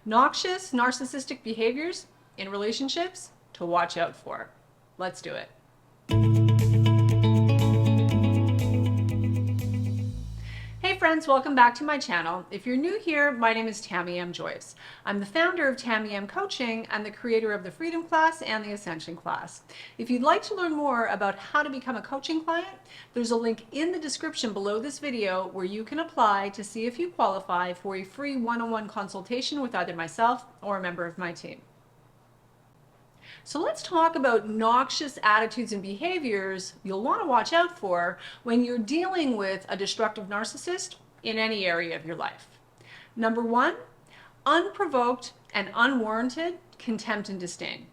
Noxious narcissistic behaviors in relationships to watch out for. Let's do it. Hey friends, welcome back to my channel. If you're new here, my name is Tamie M. Joyce. I'm the founder of Tamie M Coaching and the creator of the Freedom class and the Ascension class. If you'd like to learn more about how to become a coaching client, there's a link in the description below this video where you can apply to see if you qualify for a free one-on-one consultation with either myself or a member of my team. So let's talk about noxious attitudes and behaviors you'll want to watch out for when you're dealing with a destructive narcissist in any area of your life. Number one, unprovoked and unwarranted contempt and disdain.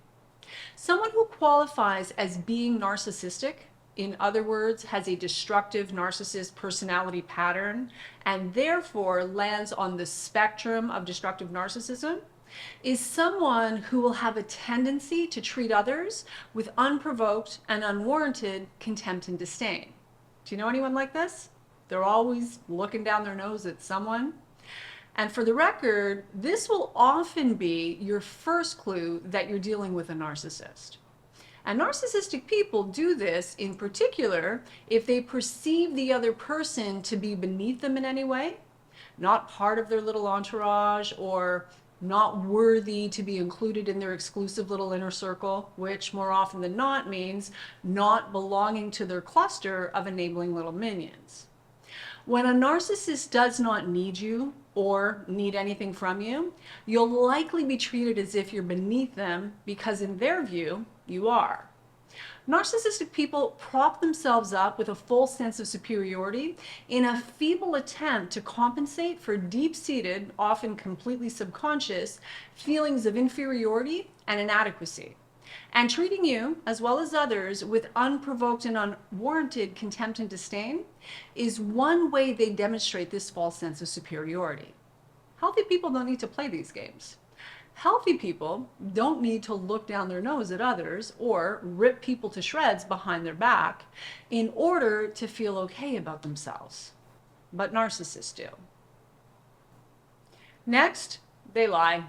Someone who qualifies as being narcissistic, in other words, has a destructive narcissist personality pattern and therefore lands on the spectrum of destructive narcissism, is someone who will have a tendency to treat others with unprovoked and unwarranted contempt and disdain. Do you know anyone like this? They're always looking down their nose at someone. And for the record, this will often be your first clue that you're dealing with a narcissist. And narcissistic people do this in particular if they perceive the other person to be beneath them in any way, not part of their little entourage, or not worthy to be included in their exclusive little inner circle, which more often than not means not belonging to their cluster of enabling little minions. When a narcissist does not need you or need anything from you, you'll likely be treated as if you're beneath them because in their view, you are. Narcissistic people prop themselves up with a false sense of superiority in a feeble attempt to compensate for deep-seated, often completely subconscious, feelings of inferiority and inadequacy. And treating you, as well as others, with unprovoked and unwarranted contempt and disdain is one way they demonstrate this false sense of superiority. Healthy people don't need to play these games. Healthy people don't need to look down their nose at others or rip people to shreds behind their back in order to feel okay about themselves. But narcissists do. Next, they lie.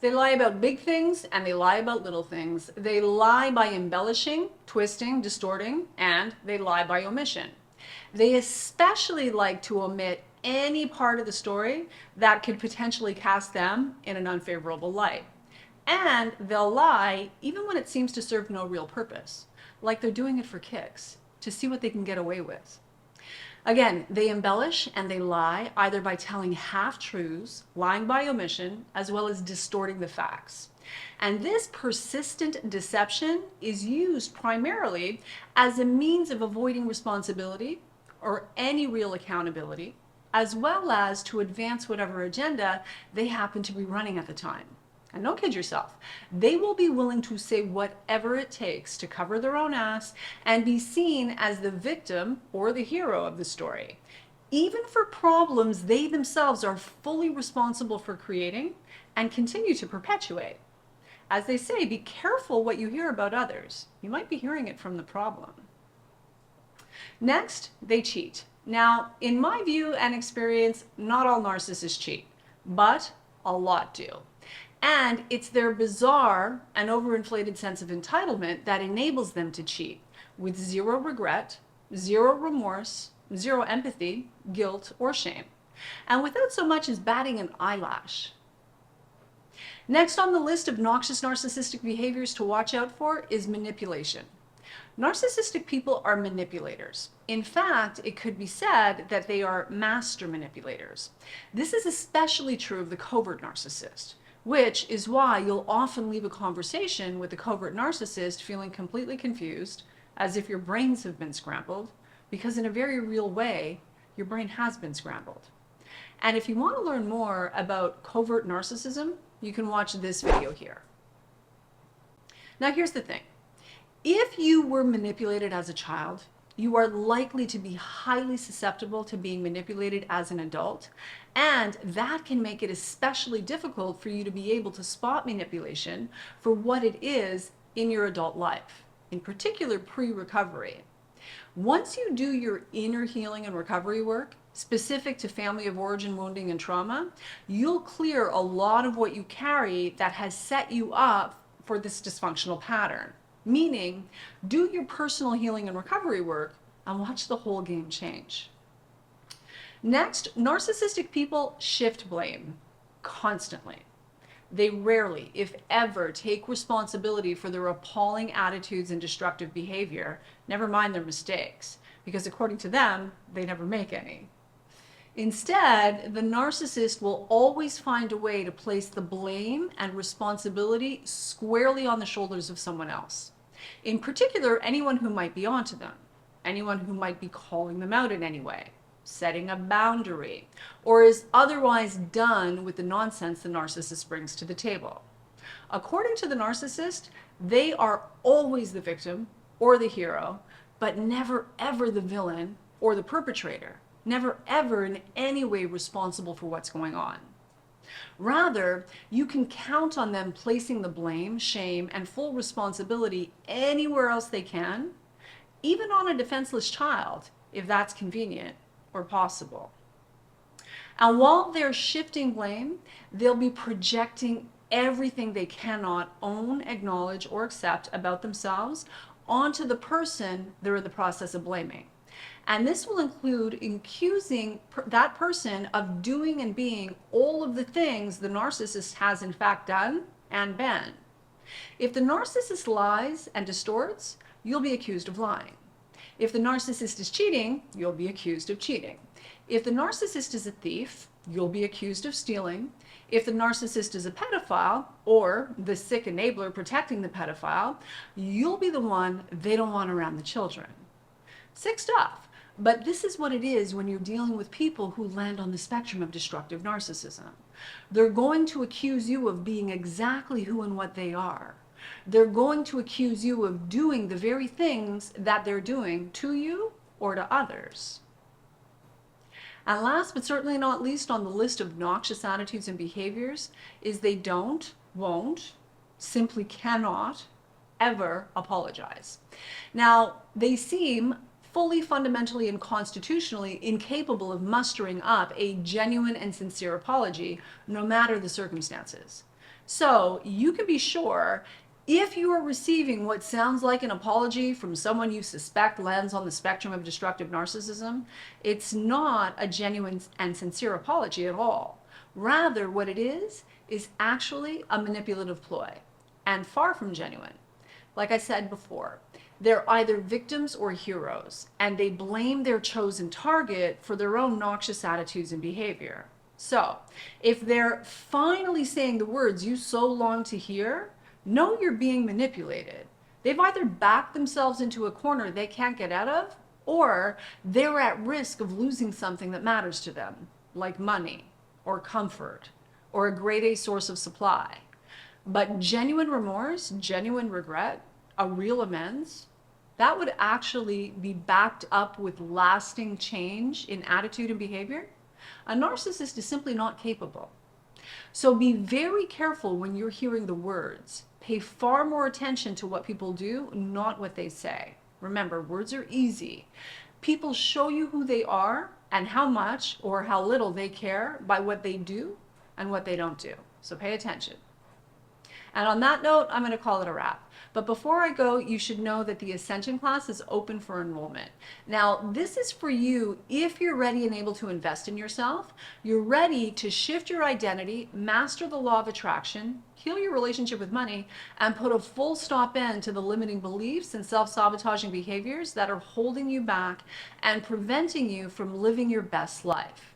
They lie about big things and they lie about little things. They lie by embellishing, twisting, distorting, and they lie by omission. They especially like to omit any part of the story that could potentially cast them in an unfavorable light. And they'll lie even when it seems to serve no real purpose, like they're doing it for kicks, to see what they can get away with. Again, they embellish and they lie either by telling half-truths, lying by omission, as well as distorting the facts. And this persistent deception is used primarily as a means of avoiding responsibility or any real accountability, as well as to advance whatever agenda they happen to be running at the time. And don't kid yourself, they will be willing to say whatever it takes to cover their own ass and be seen as the victim or the hero of the story, even for problems they themselves are fully responsible for creating and continue to perpetuate. As they say, be careful what you hear about others. You might be hearing it from the problem. Next, they cheat. Now, in my view and experience, not all narcissists cheat, but a lot do. And it's their bizarre and overinflated sense of entitlement that enables them to cheat with zero regret, zero remorse, zero empathy, guilt, or shame, and without so much as batting an eyelash. Next on the list of noxious narcissistic behaviors to watch out for is manipulation. Narcissistic people are manipulators. In fact, it could be said that they are master manipulators. This is especially true of the covert narcissist, which is why you'll often leave a conversation with a covert narcissist feeling completely confused, as if your brains have been scrambled, because in a very real way, your brain has been scrambled. And if you want to learn more about covert narcissism, you can watch this video here. Now here's the thing. If you were manipulated as a child, you are likely to be highly susceptible to being manipulated as an adult, and that can make it especially difficult for you to be able to spot manipulation for what it is in your adult life, in particular pre-recovery. Once you do your inner healing and recovery work, specific to family of origin wounding and trauma, you'll clear a lot of what you carry that has set you up for this dysfunctional pattern. Meaning, do your personal healing and recovery work and watch the whole game change. Next, narcissistic people shift blame constantly. They rarely, if ever, take responsibility for their appalling attitudes and destructive behavior, never mind their mistakes, because according to them, they never make any. Instead, the narcissist will always find a way to place the blame and responsibility squarely on the shoulders of someone else. In particular, anyone who might be onto them, anyone who might be calling them out in any way, setting a boundary, or is otherwise done with the nonsense the narcissist brings to the table. According to the narcissist, they are always the victim or the hero, but never ever the villain or the perpetrator, never ever in any way responsible for what's going on. Rather, you can count on them placing the blame, shame, and full responsibility anywhere else they can, even on a defenseless child, if that's convenient or possible. And while they're shifting blame, they'll be projecting everything they cannot own, acknowledge, or accept about themselves onto the person they're in the process of blaming. And this will include accusing that person of doing and being all of the things the narcissist has in fact done and been. If the narcissist lies and distorts, you'll be accused of lying. If the narcissist is cheating, you'll be accused of cheating. If the narcissist is a thief, you'll be accused of stealing. If the narcissist is a pedophile, or the sick enabler protecting the pedophile, you'll be the one they don't want around the children. Sick stuff. But this is what it is when you're dealing with people who land on the spectrum of destructive narcissism. They're going to accuse you of being exactly who and what they are. They're going to accuse you of doing the very things that they're doing to you or to others. And last but certainly not least on the list of noxious attitudes and behaviors is they don't, won't, simply cannot ever apologize. Now, they seem fully, fundamentally, and constitutionally incapable of mustering up a genuine and sincere apology, no matter the circumstances. So you can be sure if you are receiving what sounds like an apology from someone you suspect lands on the spectrum of destructive narcissism, it's not a genuine and sincere apology at all. Rather, what it is actually a manipulative ploy, and far from genuine. Like I said before, they're either victims or heroes, and they blame their chosen target for their own noxious attitudes and behavior. So, if they're finally saying the words you so long to hear, know you're being manipulated. They've either backed themselves into a corner they can't get out of, or they're at risk of losing something that matters to them, like money, or comfort, or a grade A source of supply. But genuine remorse, genuine regret, a real amends, that would actually be backed up with lasting change in attitude and behavior. A narcissist is simply not capable. So be very careful when you're hearing the words. Pay far more attention to what people do, not what they say. Remember, words are easy. People show you who they are and how much or how little they care by what they do and what they don't do. So pay attention. And on that note, I'm going to call it a wrap. But before I go, you should know that the Ascension class is open for enrollment. Now, this is for you if you're ready and able to invest in yourself. You're ready to shift your identity, master the law of attraction, heal your relationship with money, and put a full stop end to the limiting beliefs and self-sabotaging behaviors that are holding you back and preventing you from living your best life.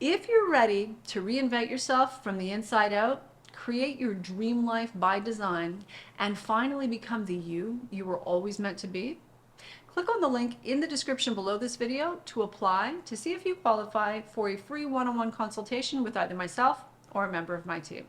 If you're ready to reinvent yourself from the inside out, create your dream life by design, and finally become the you were always meant to be, click on the link in the description below this video to apply to see if you qualify for a free one-on-one consultation with either myself or a member of my team.